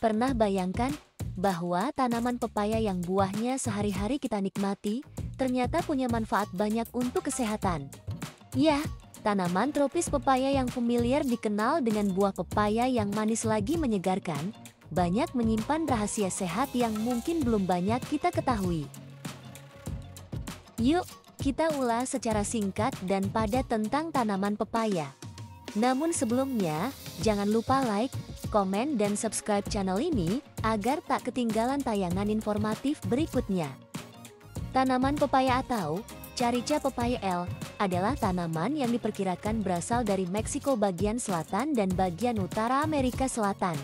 Pernah bayangkan bahwa tanaman pepaya yang buahnya sehari-hari kita nikmati, ternyata punya manfaat banyak untuk kesehatan? Ya, tanaman tropis pepaya yang familiar dikenal dengan buah pepaya yang manis lagi menyegarkan, banyak menyimpan rahasia sehat yang mungkin belum banyak kita ketahui. Yuk, kita ulas secara singkat dan padat tentang tanaman pepaya. Namun sebelumnya, jangan lupa like, komen, dan subscribe channel ini agar tak ketinggalan tayangan informatif berikutnya. Tanaman pepaya atau Carica Papaya L adalah tanaman yang diperkirakan berasal dari Meksiko bagian selatan dan bagian utara Amerika Selatan.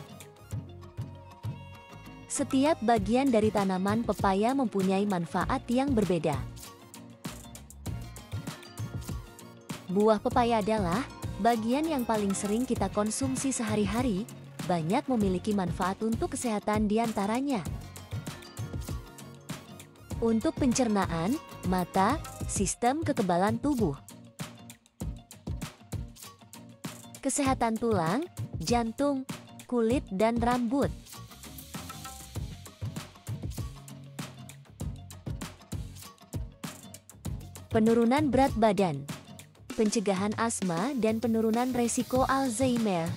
Setiap bagian dari tanaman pepaya mempunyai manfaat yang berbeda. Buah pepaya adalah bagian yang paling sering kita konsumsi sehari-hari, banyak memiliki manfaat untuk kesehatan diantaranya. Untuk pencernaan, mata, sistem kekebalan tubuh, kesehatan tulang, jantung, kulit, dan rambut. Penurunan berat badan, pencegahan asma dan penurunan resiko Alzheimer.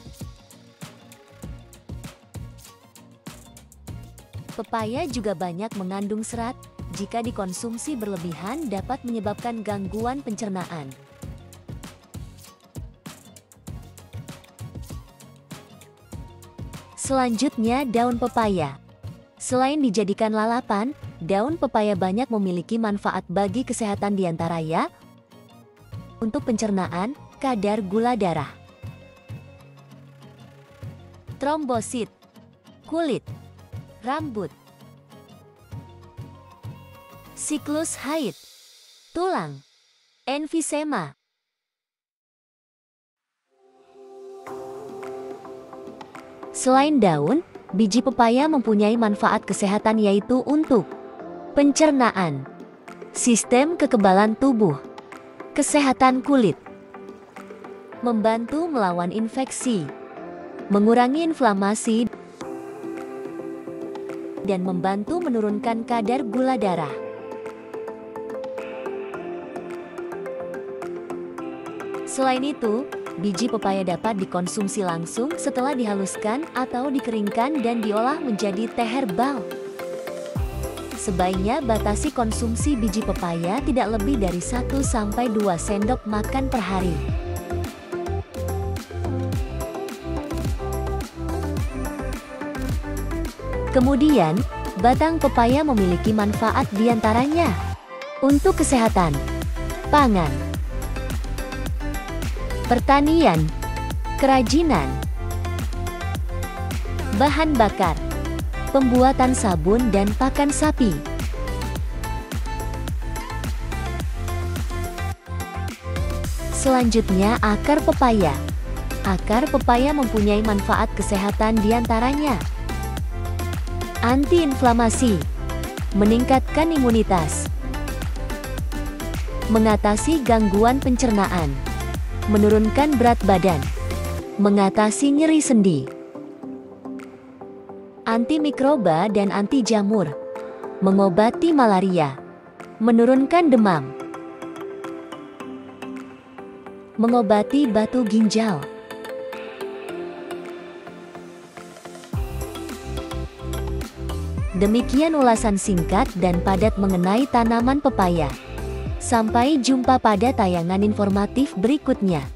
Pepaya juga banyak mengandung serat, jika dikonsumsi berlebihan dapat menyebabkan gangguan pencernaan. Selanjutnya, daun pepaya. Selain dijadikan lalapan, daun pepaya banyak memiliki manfaat bagi kesehatan diantaranya untuk pencernaan, kadar gula darah, trombosit, kulit, rambut, siklus haid, tulang, emfisema. Selain daun, biji pepaya mempunyai manfaat kesehatan yaitu untuk pencernaan, sistem kekebalan tubuh, kesehatan kulit, membantu melawan infeksi, mengurangi inflamasi, dan membantu menurunkan kadar gula darah. Selain itu, biji pepaya dapat dikonsumsi langsung setelah dihaluskan atau dikeringkan dan diolah menjadi teh herbal. Sebaiknya batasi konsumsi biji pepaya tidak lebih dari 1-2 sendok makan per hari. Kemudian, batang pepaya memiliki manfaat diantaranya untuk kesehatan, pangan, pertanian, kerajinan, bahan bakar, pembuatan sabun dan pakan sapi. Selanjutnya, akar pepaya. Akar pepaya mempunyai manfaat kesehatan diantaranya antiinflamasi, meningkatkan imunitas, mengatasi gangguan pencernaan, menurunkan berat badan, mengatasi nyeri sendi, antimikroba dan anti jamur, mengobati malaria, menurunkan demam, mengobati batu ginjal. Demikian ulasan singkat dan padat mengenai tanaman pepaya. Sampai jumpa pada tayangan informatif berikutnya.